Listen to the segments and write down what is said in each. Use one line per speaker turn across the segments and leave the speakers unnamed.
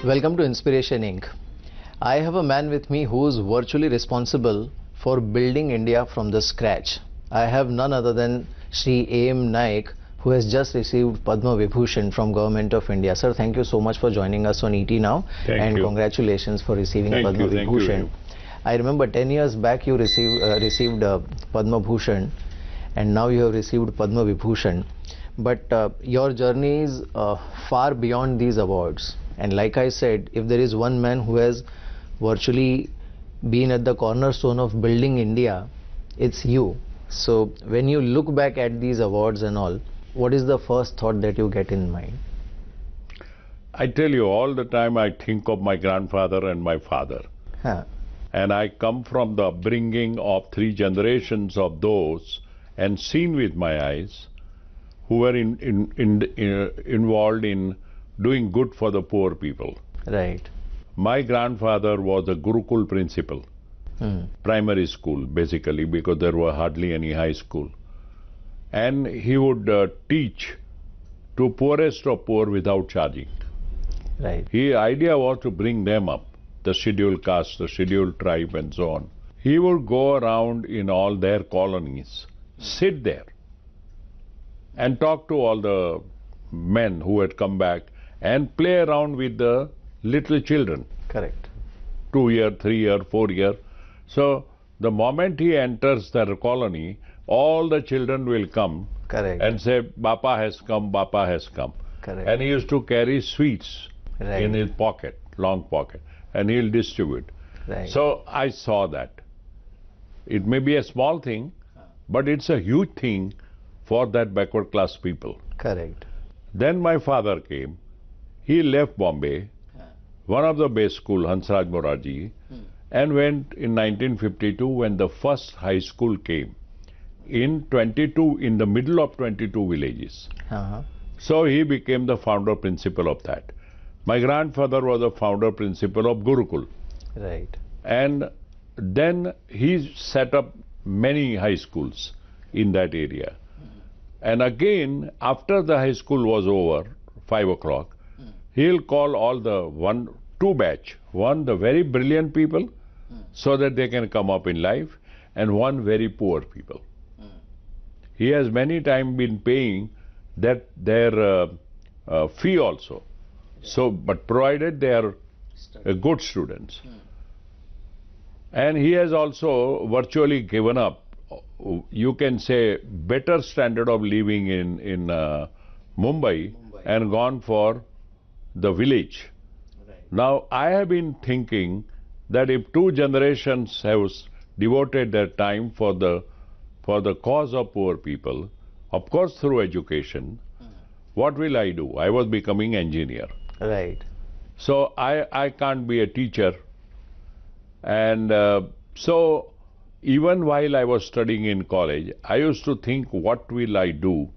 Welcome to Inspiration Inc. I have a man with me who is virtually responsible for building India from the scratch. I have none other than Shri A.M. Naik, who has just received Padma Vibhushan from Government of India. Sir, thank you so much for joining us on ET Now.
Thank you.
Congratulations for receiving Padma
Thank
Vibhushan.
you.
I remember 10 years back you received Padma Bhushan, and now you have received Padma Vibhushan. But your journey is far beyond these awards. And like I said, if there is one man who has virtually been at the cornerstone of building India, it's you. So when you look back at these awards and all, what is the first thought that you get in mind?
I tell you, all the time I think of my grandfather and my father.
Huh.
And I come from the upbringing of 3 generations of those and seen with my eyes who were involved in doing good for the poor people.
Right.
My grandfather was a Gurukul principal, primary school basically, because there were hardly any high school. And he would teach to poorest of poor without charging.
Right.
His idea was to bring them up, the scheduled caste, the scheduled tribe and so on. He would go around in all their colonies, sit there and talk to all the men who had come back and play around with the little children.
Correct.
2-year, 3-year, 4-year. So the moment he enters their colony, all the children will come.
Correct.
And say, Bapa has come, Bapa has come.
Correct.
And he used to carry sweets in his pocket, long pocket, and he'll distribute.
Right.
So I saw that. It may be a small thing, but it's a huge thing for that backward class people.
Correct.
Then my father came. He left Bombay, one of the best school, Hansraj Morarji, and went in 1952 when the first high school came in the middle of 22 villages. So he became the founder principal of that. My grandfather was the founder principal of Gurukul.
Right.
And then he set up many high schools in that area. And again, after the high school was over, 5 o'clock, he'll call all the two batch. One, the very brilliant people, so that they can come up in life, and one, very poor people. He has many times been paying their fee also. So, but provided they are good students. And he has also virtually given up, you can say, better standard of living in Mumbai and gone for the village. Right. Now, I have been thinking that if 2 generations have devoted their time for the cause of poor people, of course through education, what will I do? I was becoming engineer.
Right.
So I can't be a teacher. And so even while I was studying in college, I used to think, what will I do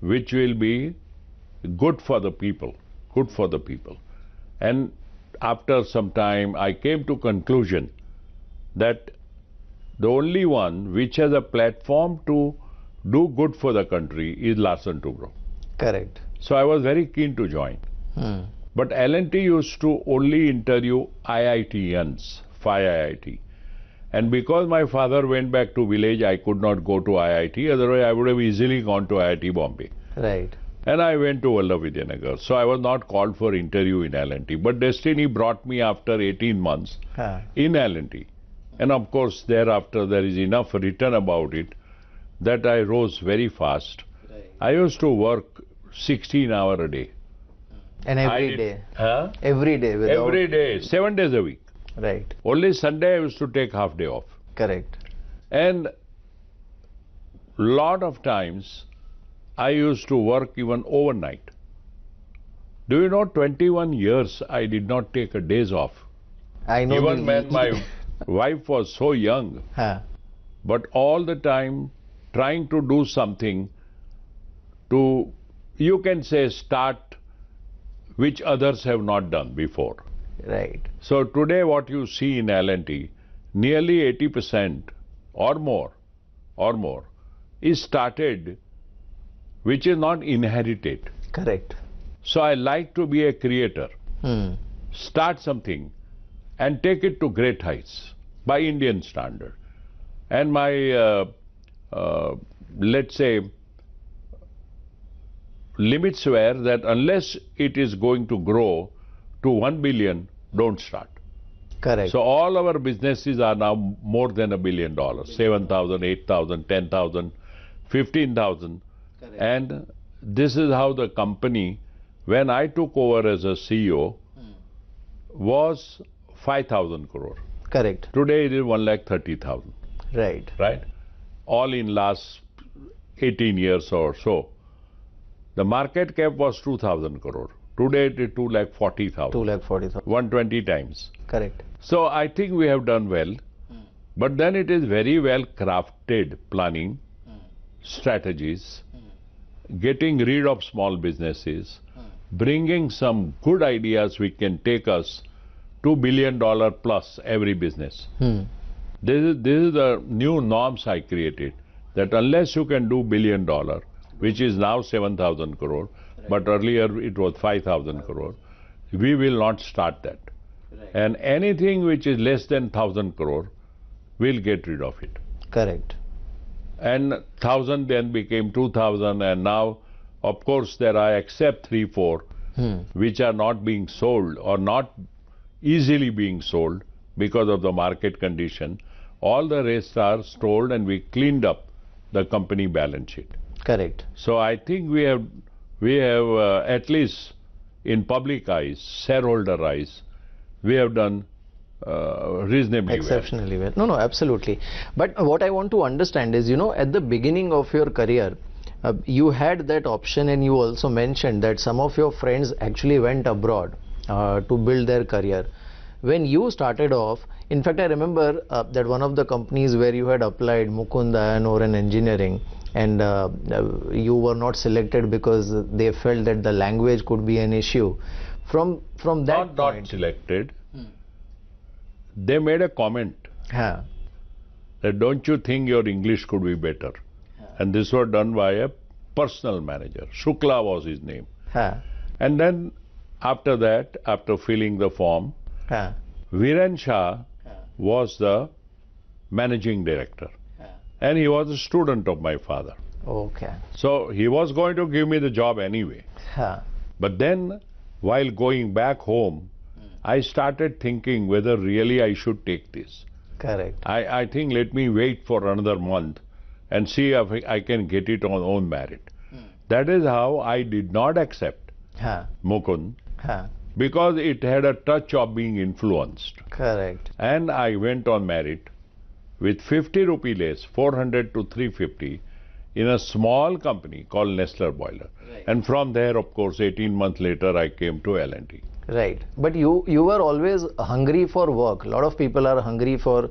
which will be good for the people, good for the people. And after some time, I came to conclusion that the only one which has a platform to do good for the country is Larsen Toubro.
Correct.
So I was very keen to join. But L&T used to only interview IITians, 5 IIT. And because my father went back to village, I could not go to IIT. Otherwise, I would have easily gone to IIT Bombay.
Right.
And I went to Vallabh So I was not called for interview in L&T. But destiny brought me after 18 months in L&T. And of course, thereafter, there is enough written about it that I rose very fast. Right. I used to work 16 hours a day.
And every day? Every day?
Every day, 7 days a week.
Right.
Only Sunday I used to take half day off.
Correct.
And lot of times I used to work even overnight. Do you know, 21 years I did not take a days off.
I know.
Even when my wife was so young. But all the time trying to do something to, you can say, start which others have not done before.
Right.
So today what you see in L&T, nearly 80% or more is started which is not inherited.
Correct.
So I like to be a creator. start something and take it to great heights by Indian standard. And my, let's say, limits were that unless it is going to grow to 1 billion, don't start.
Correct.
So all our businesses are now more than $1 billion, 7,000, 8,000, 10,000, 15,000. And this is how the company, when I took over as a CEO, was 5,000 crore.
Correct.
Today it is 1,30,000.
Right.
Right? All in last 18 years or so. The market cap was 2,000 crore. Today it is 2,40,000.
2,40,000.
120 times.
Correct.
So I think we have done well. But then it is very well crafted planning, strategies, getting rid of small businesses, bringing some good ideas which can take us to $2 billion plus every business. This is the new norms I created, that unless you can do $1 billion, which is now 7,000 crore, but earlier it was 5,000 crore, we will not start that. And anything which is less than 1,000 crore, we'll get rid of it.
Correct.
And 1,000 then became 2,000, and now, of course, there are except 3, 4, which are not being sold or not easily being sold because of the market condition. All the rest are sold, and we cleaned up the company balance sheet.
Correct.
So I think we have at least in public eyes, shareholder eyes, we have done reasonably
exceptionally well. No, absolutely. But what I want to understand is, at the beginning of your career, you had that option, and you also mentioned that some of your friends actually went abroad to build their career. When you started off, in fact, I remember that one of the companies where you had applied, Mukund Iron Ore and Engineering, and you were not selected because they felt that the language could be an issue. From that point,
not selected. They made a comment that don't you think your English could be better? And this was done by a personal manager. Shukla was his name. And then after that, after filling the form, Viren Shah was the managing director. And he was a student of my father.
Okay.
So he was going to give me the job anyway. But then, while going back home, I started thinking whether really I should take this.
Correct.
I think let me wait for another month and see if I can get it on own merit. That is how I did not accept Mukund, because it had a touch of being influenced.
Correct.
And I went on merit with 50 rupee less, 400 to 350, in a small company called Nestler Boiler. And from there, of course, 18 months later, I came to L&T.
Right. But you were always hungry for work. A lot of people are hungry for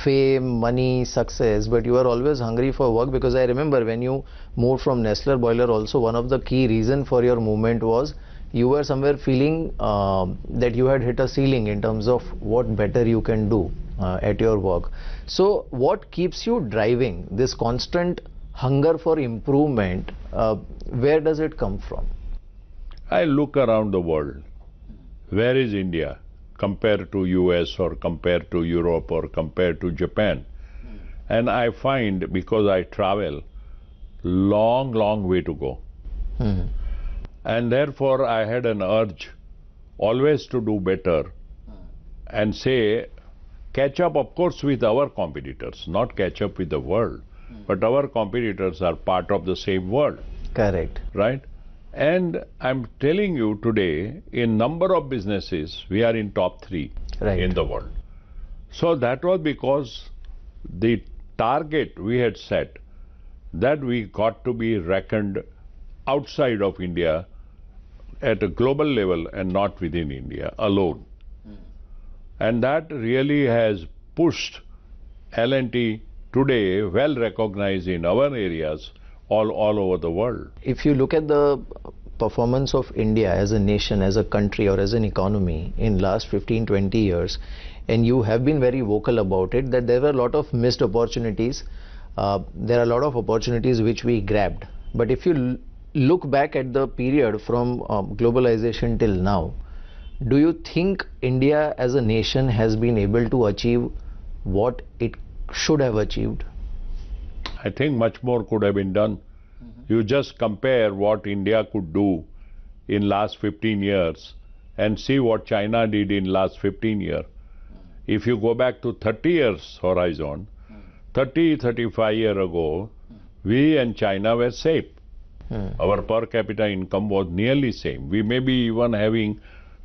fame, money, success, but you are always hungry for work, because I remember when you moved from Nestler Boiler also, one of the key reason for your movement was you were somewhere feeling that you had hit a ceiling in terms of what better you can do at your work. So what keeps you driving this constant hunger for improvement? Where does it come from?
I look around the world. Where is India compared to US or compared to Europe or compared to Japan? And I find, because I travel, long way to go. And therefore I had an urge always to do better and say, catch up, of course, with our competitors, not catch up with the world. But our competitors are part of the same world.
Correct.
Right? And I'm telling you today, in number of businesses, we are in top 3 in the world. So that was because the target we had set, that we got to be reckoned outside of India at a global level and not within India alone. And that really has pushed L&T today, well recognized in our areas, all over the world.
If you look at the performance of India as a nation, as a country, or as an economy in last 15-20 years, and you have been very vocal about it, that there were a lot of missed opportunities. There are a lot of opportunities which we grabbed. But if you look back at the period from globalization till now, Do you think India as a nation has been able to achieve what it should have achieved?
I think much more could have been done. You just compare what India could do in last 15 years and see what China did in last 15 years. If you go back to 30 years horizon, 35 years ago, we and China were same. Our per capita income was nearly same. We may be even having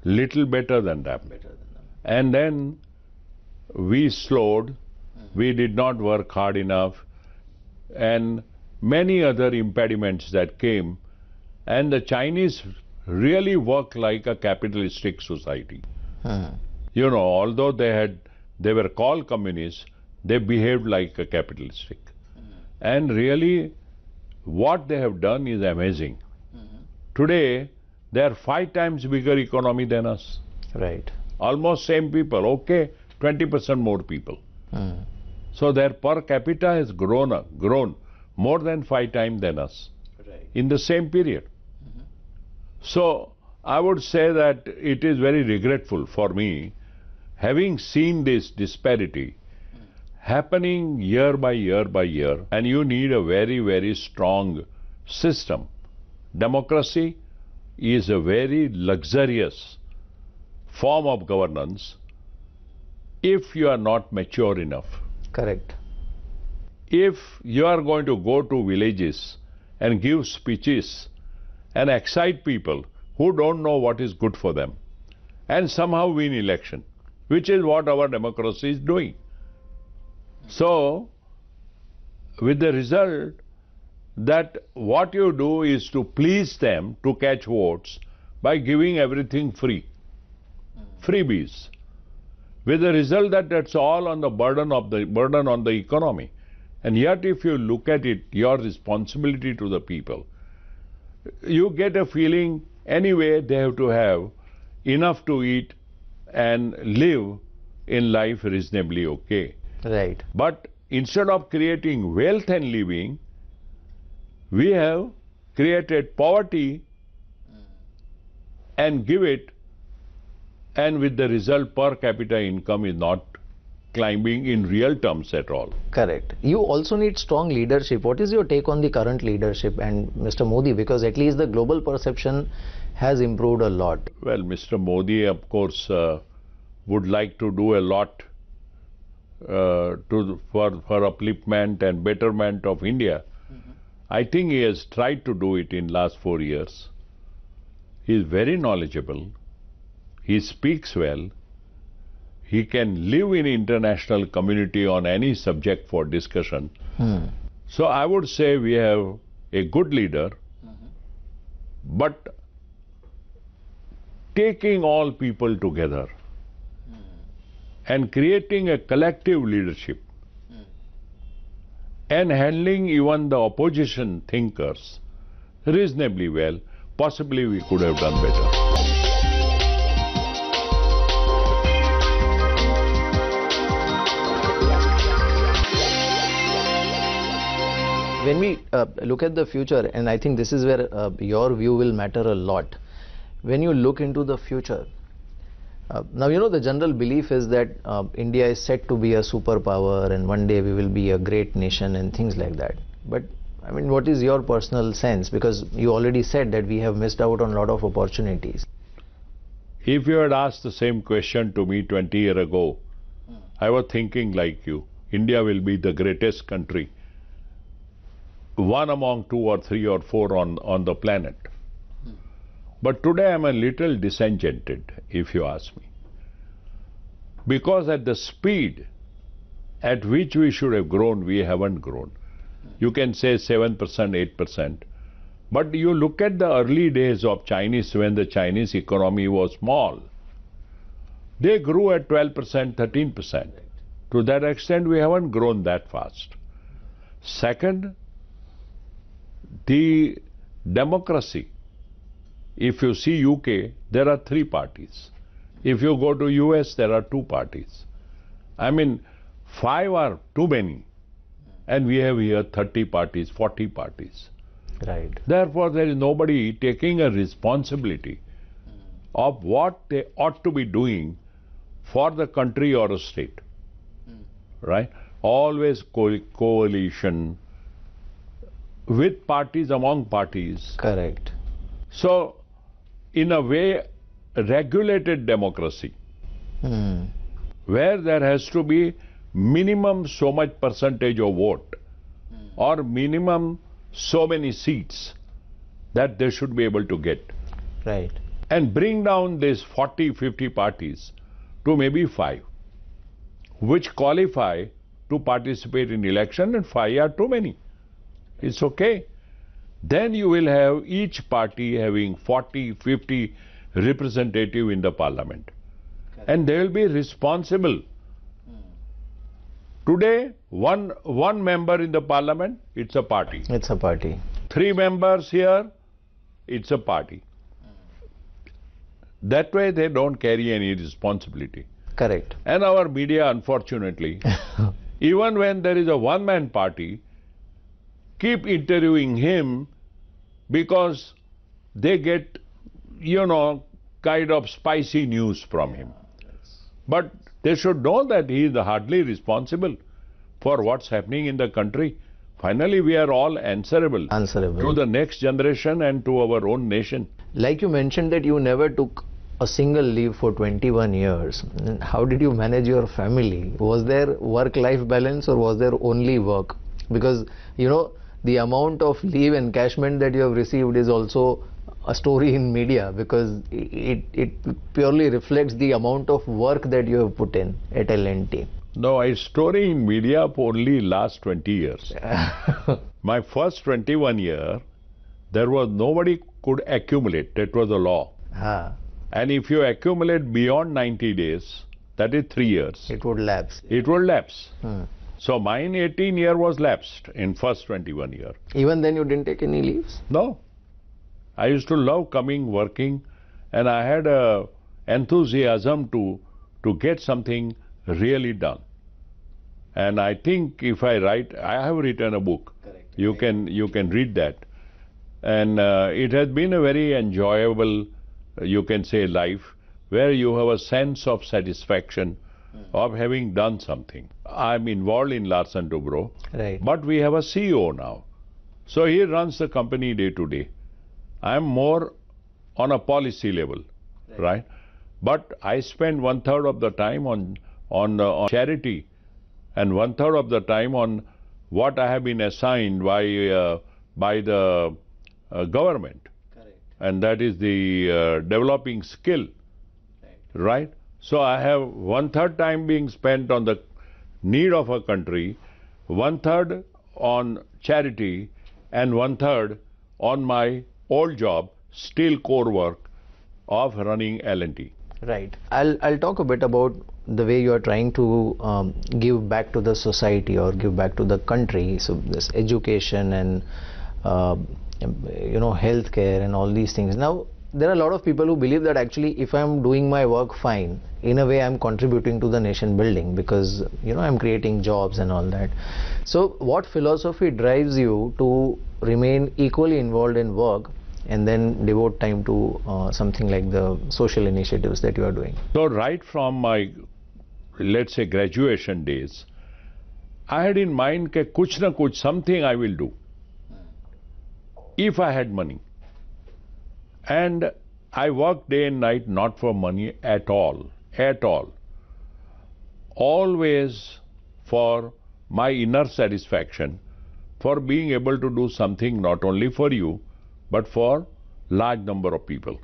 little better than them. And then we slowed, we did not work hard enough, and many other impediments that came, and the Chinese really work like a capitalistic society. You know, although they were called communists, they behaved like a capitalistic. And really, what they have done is amazing. Today, they are 5 times bigger economy than us.
Right.
Almost same people, okay, 20% more people. So their per capita has grown more than 5 times than us in the same period. So I would say that it is very regretful for me, having seen this disparity happening year by year by year, and you need a very, very strong system. Democracy is a very luxurious form of governance if you are not mature enough.
Correct.
If you are going to go to villages and give speeches and excite people who don't know what is good for them and somehow win election, which is what our democracy is doing. So, with the result that what you do is to please them to catch votes by giving everything free, freebies, with the result that that's all on the burden on the economy. And yet, if you look at it, your responsibility to the people, you get a feeling anyway they have to have enough to eat and live in life reasonably okay.
Right.
But instead of creating wealth and living, we have created poverty and give it, and with the result per capita income is not climbing in real terms at all.
Correct. You also need strong leadership. What is your take on the current leadership and Mr. Modi? Because at least the global perception has improved a lot.
Well, Mr. Modi, of course, would like to do a lot for upliftment and betterment of India. I think he has tried to do it in last 4 years. He is very knowledgeable. He speaks well. He can live in international community on any subject for discussion. So I would say we have a good leader, but taking all people together and creating a collective leadership and handling even the opposition thinkers reasonably well, possibly we could have done better.
When we look at the future, and I think this is where your view will matter a lot. When you look into the future, now you know the general belief is that India is set to be a superpower and one day we will be a great nation and things like that. But I mean, what is your personal sense? Because you already said that we have missed out on a lot of opportunities.
If you had asked the same question to me 20 years ago, I was thinking like you. India will be the greatest country, one among 2 or 3 or 4 on the planet. But today I am a little disenchanted, if you ask me. Because at the speed at which we should have grown, we haven't grown. You can say 7%, 8%. But you look at the early days of Chinese, when the Chinese economy was small, they grew at 12%, 13%. To that extent, we haven't grown that fast. Second, the democracy. If you see UK, there are 3 parties. If you go to US, there are 2 parties. I mean, 5 are too many. And we have here 30 parties, 40 parties.
Right.
Therefore, there is nobody taking a responsibility of what they ought to be doing for the country or a state. Right? Always coalition with parties, among parties.
Correct.
So, in a way, regulated democracy, where there has to be minimum so much percentage of vote or minimum so many seats that they should be able to get.
Right.
And bring down these 40, 50 parties to maybe 5, which qualify to participate in election, and 5 are too many. It's okay. Then you will have each party having 40, 50 representative in the parliament. Okay. And they will be responsible. Today, one member in the parliament, it's a party.
It's a party.
3 members here, it's a party. That way they don't carry any responsibility.
Correct.
And our media, unfortunately, even when there is a one-man party, keep interviewing him because they get, kind of spicy news from him. But they should know that he is hardly responsible for what's happening in the country. Finally, we are all answerable to the next generation and to our own nation.
Like you mentioned that you never took a single leave for 21 years. How did you manage your family? Was there work-life balance or was there only work? Because, the amount of leave encashment that you have received is also a story in media, because it purely reflects the amount of work that you have put in at L&T.
No, a story in media for only last 20 years. My first 21 year, there was nobody could accumulate. That was the law. And if you accumulate beyond 90 days, that is 3 years.
It would lapse.
It would lapse. So mine 18 year was lapsed in first 21 year.
Even then you didn't take any leaves?
No. I used to love coming, working, and I had a enthusiasm to get something really done. And I think if I write, I have written a book.
Correct.
You can read that. And it has been a very enjoyable, you can say, life, where you have a sense of satisfaction of having done something. I'm involved in Larsen Toubro,
right.
But we have a CEO now. So he runs the company day to day. I'm more on a policy level, right? But I spend 1/3 of the time on charity and 1/3 of the time on what I have been assigned by the government.
Correct.
And that is the developing skill, right? So I have 1/3 time being spent on the need of a country, 1/3 on charity, and 1/3 on my old job, still core work of running L&T.
Right. I'll talk a bit about the way you are trying to give back to the society or give back to the country. So this education and healthcare and all these things. Now there are a lot of people who believe that actually if I'm doing my work fine, in a way I'm contributing to the nation building because I'm creating jobs and all that. So what philosophy drives you to remain equally involved in work and then devote time to something like the social initiatives that you are doing?
So right from my, let's say, graduation days, I had in mind that kuch na kuch, something I will do if I had money. And I worked day and night not for money at all, always for my inner satisfaction, for being able to do something not only for you, but for large number of people.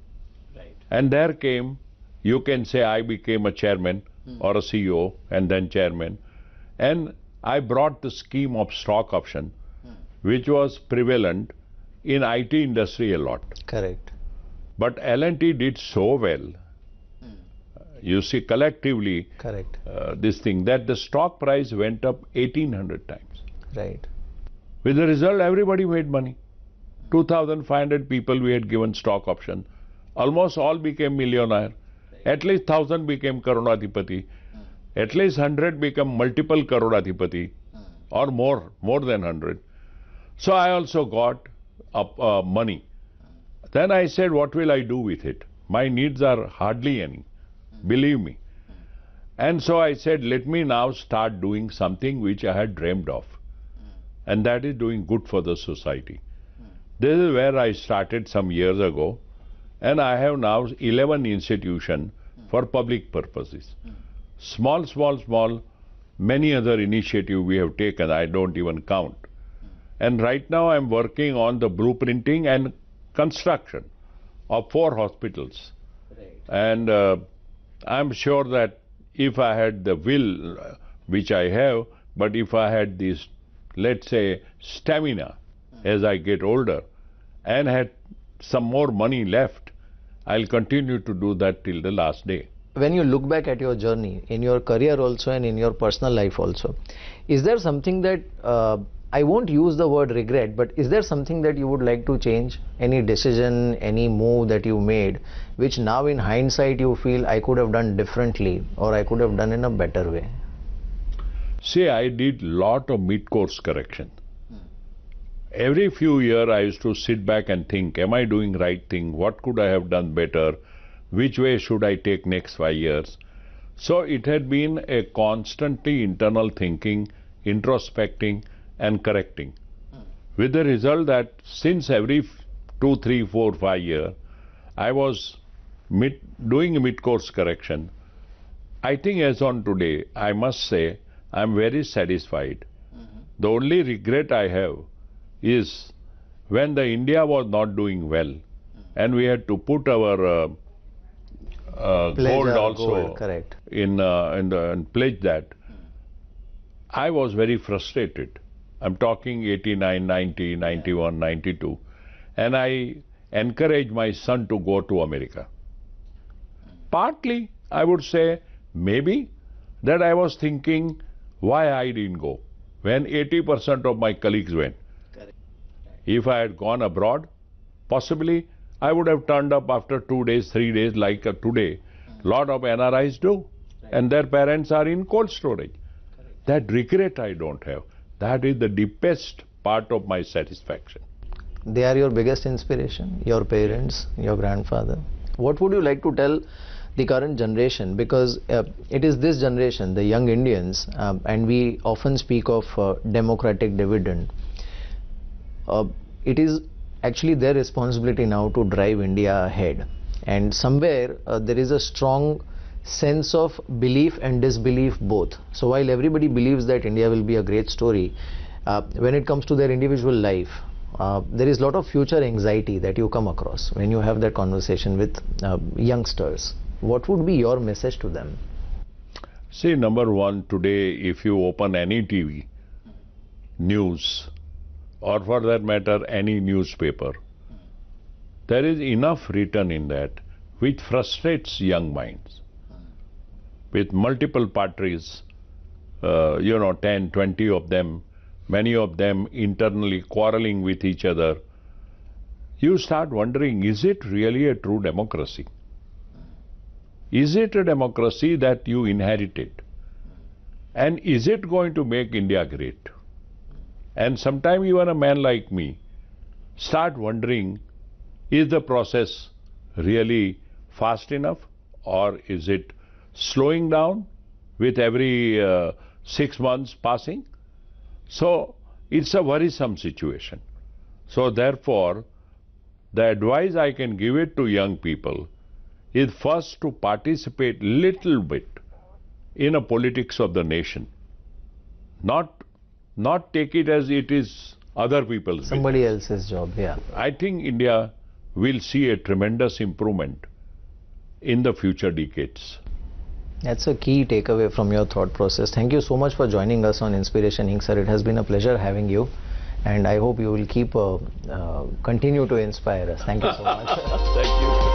Right.
And there came, you can say I became a chairman or a CEO and then chairman, and I brought the scheme of stock option, which was prevalent in IT industry a lot.
Correct.
But L&T did so well, you see, collectively,
correct,
this thing, that the stock price went up 1800 times.
Right.
With the result, everybody made money. 2,500 people we had given stock option. Almost all became millionaire. At least 1,000 became Karodapati. At least 100 became multiple Karodapati, or more than 100. So I also got money. Then I said, what will I do with it? My needs are hardly any, believe me. And so I said, let me now start doing something which I had dreamed of. And that is doing good for the society. This is where I started some years ago. And I have now 11 institutions for public purposes. Small, many other initiatives we have taken, I don't even count. And right now I'm working on the blueprinting and construction of 4 hospitals. Right. And I'm sure that if I had the will, which I have, but if I had this, let's say, stamina as I get older and had some more money left, I'll continue to do that till the last day.
When you look back at your journey, in your career also and in your personal life also, is there something that, I won't use the word regret, but is there something that you would like to change? Any decision, any move that you made, which now in hindsight you feel I could have done differently or I could have done in a better way?
See, I did lot of mid-course correction. Every few years I used to sit back and think, am I doing right thing? What could I have done better? Which way should I take next 5 years? So it had been a constantly internal thinking, introspecting and correcting. With the result that since every 2, 3, 4, 5 years, I was doing a mid-course correction. I think as on today, I must say, I'm very satisfied. The only regret I have is when the India was not doing well and we had to put our gold also
correct.
and pledge that, I was very frustrated. I'm talking 89, 90, 91, 92. And I encouraged my son to go to America. Partly, I would say, maybe that I was thinking why I didn't go when 80% of my colleagues went. If I had gone abroad, possibly I would have turned up after 2 days, 3 days like today. Lot of NRIs do. And their parents are in cold storage. That regret I don't have. That is the deepest part of my satisfaction.
They are your biggest inspiration, your parents, your grandfather. What would you like to tell the current generation? Because it is this generation, the young Indians, and we often speak of democratic dividend. It is actually their responsibility now to drive India ahead. And somewhere there is a strong sense of belief and disbelief both. So while everybody believes that India will be a great story, when it comes to their individual life, there is a lot of future anxiety that you come across when you have that conversation with youngsters. What would be your message to them?
See, number one, today if you open any TV, news, or for that matter any newspaper, there is enough written in that which frustrates young minds. With multiple parties, 10, 20 of them, many of them internally quarreling with each other, you start wondering, is it really a true democracy? Is it a democracy that you inherited? And is it going to make India great? And sometimes even a man like me start wondering, is the process really fast enough or is it slowing down with every 6 months passing? So it's a worrisome situation. So therefore, the advice I can give it to young people is first to participate little bit in a politics of the nation. Not take it as it is other people's
somebody
business.
else's job, yeah.
I think India will see a tremendous improvement in the future decades.
That's a key takeaway from your thought process. Thank you so much for joining us on Inspiration Inc. Sir, it has been a pleasure having you, and I hope you will keep continue to inspire us. Thank you so much.
Thank you.